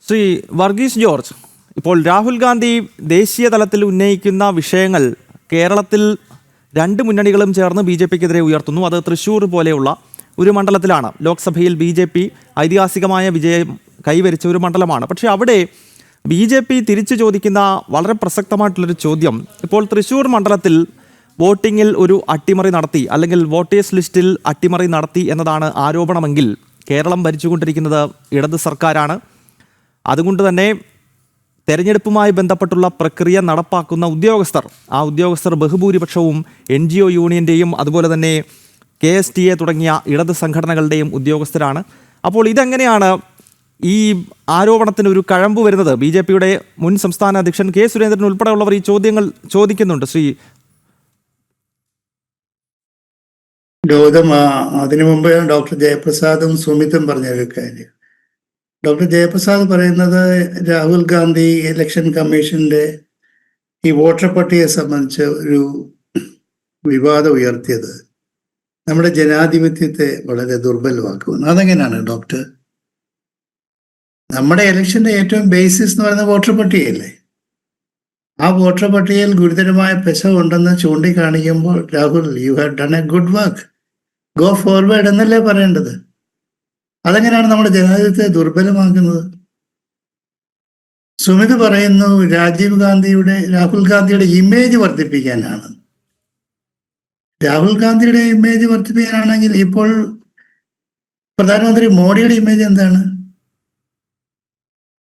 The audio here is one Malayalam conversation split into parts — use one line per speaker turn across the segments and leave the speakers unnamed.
ശ്രീ വർഗീസ് ജോർജ്, ഇപ്പോൾ രാഹുൽ ഗാന്ധി ദേശീയ തലത്തിൽ ഉന്നയിക്കുന്ന വിഷയങ്ങൾ കേരളത്തിൽ രണ്ട് മുന്നണികളും ചേർന്ന് BJPക്കെതിരെ ഉയർത്തുന്നു. അത് തൃശ്ശൂർ പോലെയുള്ള ഒരു മണ്ഡലത്തിലാണ്. ലോക്സഭയിൽ BJP ഐതിഹാസികമായ വിജയം കൈവരിച്ച ഒരു മണ്ഡലമാണ്. പക്ഷേ അവിടെ BJP തിരിച്ചു ചോദിക്കുന്ന വളരെ പ്രസക്തമായിട്ടുള്ളൊരു ചോദ്യം, ഇപ്പോൾ തൃശ്ശൂർ മണ്ഡലത്തിൽ വോട്ടിങ്ങിൽ ഒരു അട്ടിമറി നടത്തി, അല്ലെങ്കിൽ വോട്ടേഴ്സ് ലിസ്റ്റിൽ അട്ടിമറി നടത്തി എന്നതാണ് ആരോപണമെങ്കിൽ കേരളം ഭരിച്ചുകൊണ്ടിരിക്കുന്നത് ഇടത് സർക്കാരാണ്. അതുകൊണ്ട് തന്നെ തെരഞ്ഞെടുപ്പുമായി ബന്ധപ്പെട്ടുള്ള പ്രക്രിയ നടപ്പാക്കുന്ന ആ ഉദ്യോഗസ്ഥർ ബഹുഭൂരിപക്ഷവും NGO യൂണിയൻ്റെയും അതുപോലെ തന്നെ KSTA തുടങ്ങിയ ഇടത് സംഘടനകളുടെയും ഉദ്യോഗസ്ഥരാണ്. അപ്പോൾ ഇതെങ്ങനെയാണ് ഈ ആരോപണത്തിന് ഒരു കഴമ്പ് വരുന്നത്? BJPയുടെ മുൻ സംസ്ഥാന അധ്യക്ഷൻ K. സുരേന്ദ്രൻ ഉൾപ്പെടെയുള്ളവർ ഈ ചോദ്യങ്ങൾ ചോദിക്കുന്നുണ്ട്. ശ്രീ
ഗൗതം, അതിനു മുമ്പ് ഡോക്ടർ ജയപ്രസാദും സുമിത്തും പറഞ്ഞൊരു കാര്യം. ഡോക്ടർ ജയപ്രസാദ് പറയുന്നത് രാഹുൽ ഗാന്ധി ഇലക്ഷൻ കമ്മീഷന്റെ ഈ വോട്ടർ പട്ടികയെ സംബന്ധിച്ച് ഒരു വിവാദം ഉയർത്തിയത് നമ്മുടെ ജനാധിപത്യത്തെ വളരെ ദുർബലമാക്കുന്നു. അതെങ്ങനെയാണ് ഡോക്ടർ? നമ്മുടെ ഇലക്ഷന്റെ ഏറ്റവും ബേസിസ് എന്ന് പറയുന്നത് വോട്ടർ പട്ടികയല്ലേ? ആ വോട്ടർ പട്ടികയിൽ ഗുരുതരമായ പെശകുണ്ടെന്ന് ചൂണ്ടിക്കാണിക്കുമ്പോൾ Rahul, you have done a good work, go forward എന്നല്ലേ പറയേണ്ടത്? അതെങ്ങനെയാണ് നമ്മുടെ ജനാധിപത്യത്തെ ദുർബലമാക്കുന്നത്? സുമിത് പറയുന്നു രാഹുൽ ഗാന്ധിയുടെ ഇമേജ് വർദ്ധിപ്പിക്കാനാണ്. രാഹുൽ ഗാന്ധിയുടെ ഇമേജ് വർദ്ധിപ്പിക്കാനാണെങ്കിൽ ഇപ്പോൾ പ്രധാനമന്ത്രി മോഡിയുടെ ഇമേജ് എന്താണ്?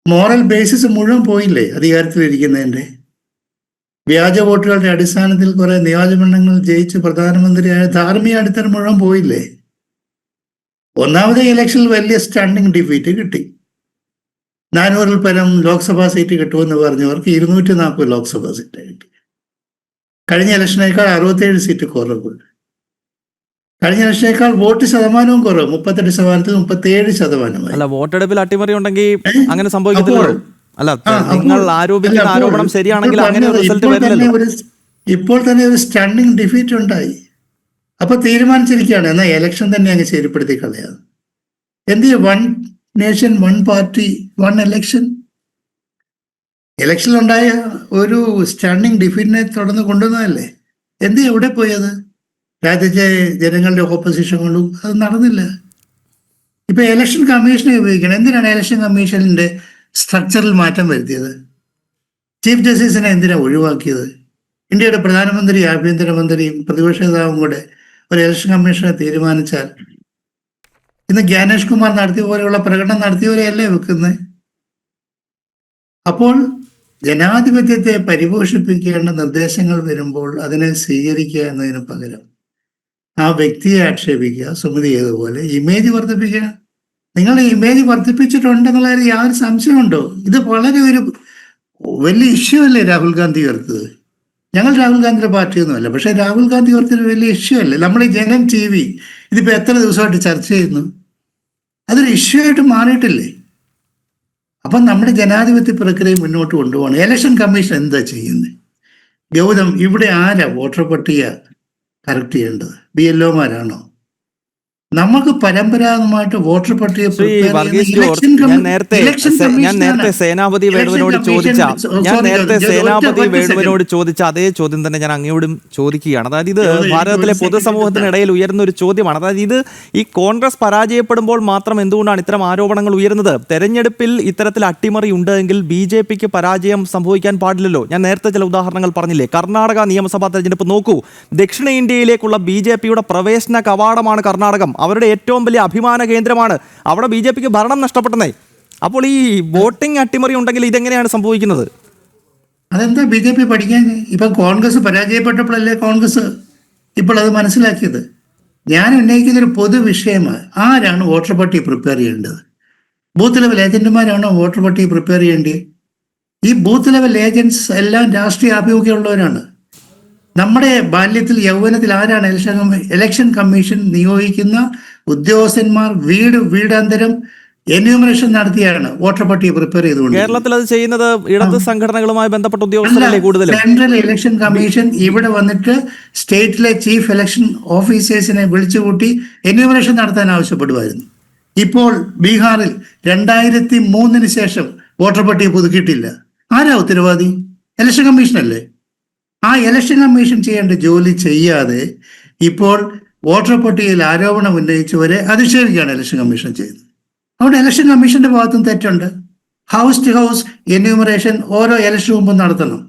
മോറൽ ബേസിസ് മുഴുവൻ പോയില്ലേ അധികാരത്തിലിരിക്കുന്നതിൻ്റെ? വ്യാജ വോട്ടുകളുടെ അടിസ്ഥാനത്തിൽ കുറെ നിയോജകമണ്ഡലങ്ങൾ ജയിച്ച് പ്രധാനമന്ത്രിയായ ധാർമ്മിക അടിത്തറ മുഴുവൻ പോയില്ലേ? ഒന്നാമത്തെ ഇലക്ഷനിൽ വലിയ സ്റ്റണ്ണിങ് ഡിഫീറ്റ് കിട്ടി. 400-ൽ പരം ലോക്സഭാ സീറ്റ് കിട്ടുമെന്ന് പറഞ്ഞവർക്ക് 240 ലോക്സഭാ സീറ്റ് കിട്ടി. കഴിഞ്ഞ ഇലക്ഷനേക്കാൾ 67 സീറ്റ് കുറവുണ്ട്. കഴിഞ്ഞ ഇലക്ഷനേക്കാൾ വോട്ട് ശതമാനവും കുറവ്, 38% 37%.
അല്ല, വോട്ടെടുപ്പിൽ അട്ടിമറി ഉണ്ടെങ്കിൽ അങ്ങനെ സംഭവിക്കത്തില്ലല്ലോ. അല്ല, നിങ്ങൾ ആരോപിക്കുന്ന ആരോപണം ശരിയാണെങ്കിൽ അങ്ങനെ റിസൾട്ട് വരില്ലല്ലോ.
ഇപ്പോൾ തന്നെ ഒരു സ്റ്റണ്ണിങ് ഡിഫീറ്റ് ഉണ്ടായി. അപ്പൊ തീരുമാനിച്ചിരിക്കുകയാണ്, എന്നാൽ ഇലക്ഷൻ തന്നെ അങ്ങ് ശരിപ്പെടുത്തി കളയാതെ. എന്ത് 1 നേഷൻ 1 പാർട്ടി 1 ഇലക്ഷൻ? ഇലക്ഷനിലുണ്ടായ ഒരു സ്റ്റണ്ണിങ് ഡിഫീറ്റിനെ തുടർന്ന് കൊണ്ടുവന്നതല്ലേ? എന്ത് എവിടെ പോയത്? രാജ്യത്തെ ജനങ്ങളുടെ ഓപ്പോസിഷൻ കൊണ്ടും അത് നടന്നില്ല. ഇപ്പൊ ഇലക്ഷൻ കമ്മീഷനെ ഉപയോഗിക്കണം. എന്തിനാണ് ഇലക്ഷൻ കമ്മീഷനിന്റെ സ്ട്രക്ചറിൽ മാറ്റം വരുത്തിയത്? ചീഫ് ജസ്റ്റിസിനെ എന്തിനാണ് ഒഴിവാക്കിയത്? ഇന്ത്യയുടെ പ്രധാനമന്ത്രി, ആഭ്യന്തരമന്ത്രിയും പ്രതിപക്ഷ നേതാവും കൂടെ ഒരു ഇലക്ഷൻ കമ്മീഷനെ തീരുമാനിച്ചാൽ ഇന്ന് ജ്ഞാനേഷ് കുമാർ നടത്തിയ പോലെയുള്ള പ്രകടനം നടത്തിയവരെയല്ലേ വെക്കുന്നത്? അപ്പോൾ ജനാധിപത്യത്തെ പരിപോഷിപ്പിക്കേണ്ട നിർദ്ദേശങ്ങൾ വരുമ്പോൾ അതിനെ സ്വീകരിക്കുക എന്നതിന് പകരം ആ വ്യക്തിയെ ആക്ഷേപിക്കുക, സുമതി ചെയ്തതുപോലെ ഇമേജ് വർദ്ധിപ്പിക്കുക. നിങ്ങൾ ഇമേജ് വർദ്ധിപ്പിച്ചിട്ടുണ്ടെന്നുള്ള യാതൊരു സംശയമുണ്ടോ? ഇത് വളരെ ഒരു വലിയ ഇഷ്യൂ അല്ലേ രാഹുൽ ഗാന്ധി ഉയർത്തത്? ഞങ്ങൾ രാഹുൽ ഗാന്ധിയുടെ പാർട്ടിയൊന്നുമല്ല, പക്ഷെ രാഹുൽ ഗാന്ധി ഉയർത്തിയൊരു വലിയ ഇഷ്യൂ അല്ലേ? നമ്മൾ ഈ ജനം TV ഇതിപ്പോൾ എത്ര ദിവസമായിട്ട് ചർച്ച ചെയ്യുന്നു? അതൊരു ഇഷ്യൂ ആയിട്ട് മാറിയിട്ടില്ലേ? അപ്പം നമ്മുടെ ജനാധിപത്യ പ്രക്രിയ മുന്നോട്ട് കൊണ്ടുപോകണം. ഇലക്ഷൻ കമ്മീഷൻ എന്താ ചെയ്യുന്നത്? ഗൗതം, ഇവിടെ ആരാ വോട്ടർ പട്ടിക കറക്റ്റ് ചെയ്യേണ്ടത്? BLOമാരാണോ? നമുക്ക് പരമ്പരാഗതമായിട്ട് വോട്ടർ പട്ടിക
ഞാൻ നേരത്തെ സേനാപതി വേണുവിനോട് ചോദിച്ച അതേ ചോദ്യം തന്നെ ഞാൻ അങ്ങയോടും ചോദിക്കുകയാണ്. അതായത് ഇത് ഭാരതത്തിലെ പൊതുസമൂഹത്തിനിടയിൽ ഉയർന്ന ഒരു ചോദ്യമാണ്. അതായത് ഇത് ഈ കോൺഗ്രസ് പരാജയപ്പെടുമ്പോൾ മാത്രം എന്തുകൊണ്ടാണ് ഇത്തരം ആരോപണങ്ങൾ ഉയരുന്നത്? തെരഞ്ഞെടുപ്പിൽ ഇത്തരത്തിൽ അട്ടിമറി ഉണ്ടെങ്കിൽ BJPക്ക് പരാജയം സംഭവിക്കാൻ പാടില്ലല്ലോ. ഞാൻ നേരത്തെ ചില ഉദാഹരണങ്ങൾ പറഞ്ഞില്ലേ? കർണാടക നിയമസഭാ തെരഞ്ഞെടുപ്പ് നോക്കൂ. ദക്ഷിണേന്ത്യയിലേക്കുള്ള BJPയുടെ പ്രവേശന കവാടമാണ് കർണാടകം. അവരുടെ ഏറ്റവും വലിയ അഭിമാന കേന്ദ്രമാണ്. അവിടെ BJPക്ക് ഭരണം നഷ്ടപ്പെട്ടെന്നേ. അപ്പോൾ ഈ വോട്ടിംഗ് അട്ടിമറി ഉണ്ടെങ്കിൽ ഇതെങ്ങനെയാണ് സംഭവിക്കുന്നത്?
അതെന്താ BJP പഠിക്കാൻ? ഇപ്പം കോൺഗ്രസ് പരാജയപ്പെട്ടപ്പോഴല്ലേ കോൺഗ്രസ് ഇപ്പോൾ അത് മനസ്സിലാക്കിയത്? ഞാൻ ഉന്നയിക്കുന്നൊരു പൊതുവിഷയമാണ്. ആരാണ് വോട്ടർ പട്ടിക പ്രിപ്പയർ ചെയ്യേണ്ടത്? ബൂത്ത് ലെവൽ ഏജന്റുമാരാണോ വോട്ടർ പട്ടിക പ്രിപ്പയർ ചെയ്യേണ്ടത്? ഈ ബൂത്ത് ലെവൽ ഏജന്റ്സ് എല്ലാം രാഷ്ട്രീയ ആഭിമുഖ്യമുള്ളവരാണ്. നമ്മുടെ ബാല്യത്തിൽ യൗവനത്തിൽ ആരാണ് ഇലക്ഷൻ കമ്മീഷൻ നിയോഗിക്കുന്ന ഉദ്യോഗസ്ഥന്മാർ വീടാന്തരം എന്യൂമറേഷൻ നടത്തിയാണ് വോട്ടർ പട്ടിക പ്രിപ്പയർ ചെയ്തുകൊണ്ട്.
കേരളത്തിൽ അത് ചെയ്യുന്നത് ഇടത് സംഘടനകളുമായി ബന്ധപ്പെട്ട ഉദ്യോഗസ്ഥരല്ലേ കൂടുതലും?
സെൻട്രൽ ഇലക്ഷൻ കമ്മീഷൻ ഇവിടെ വന്നിട്ട് സ്റ്റേറ്റിലെ ചീഫ് ഇലക്ഷൻ ഓഫീസേഴ്സിനെ വിളിച്ചുകൂട്ടി എന്യൂമറേഷൻ നടത്താൻ ആവശ്യപ്പെടുമായിരുന്നു. ഇപ്പോൾ ബീഹാറിൽ 2003 ശേഷം വോട്ടർ പട്ടിക പുതുക്കിയിട്ടില്ല. ആരാ ഉത്തരവാദി? ഇലക്ഷൻ കമ്മീഷനല്ലേ. ആ ഇലക്ഷൻ കമ്മീഷൻ ചെയ്യേണ്ട ജോലി ചെയ്യാതെ ഇപ്പോൾ വോട്ടർ പട്ടികയിൽ ആരോപണം ഉന്നയിച്ചവരെ അധിക്ഷേപിക്കുകയാണ് ഇലക്ഷൻ കമ്മീഷൻ ചെയ്യുന്നത്. അവിടെ ഇലക്ഷൻ കമ്മീഷന്റെ ഭാഗത്തും തെറ്റുണ്ട്. ഹൗസ് ടു ഹൗസ് എന്യൂമറേഷൻ ഓരോ ഇലക്ഷൻ മുമ്പും നടത്തണം.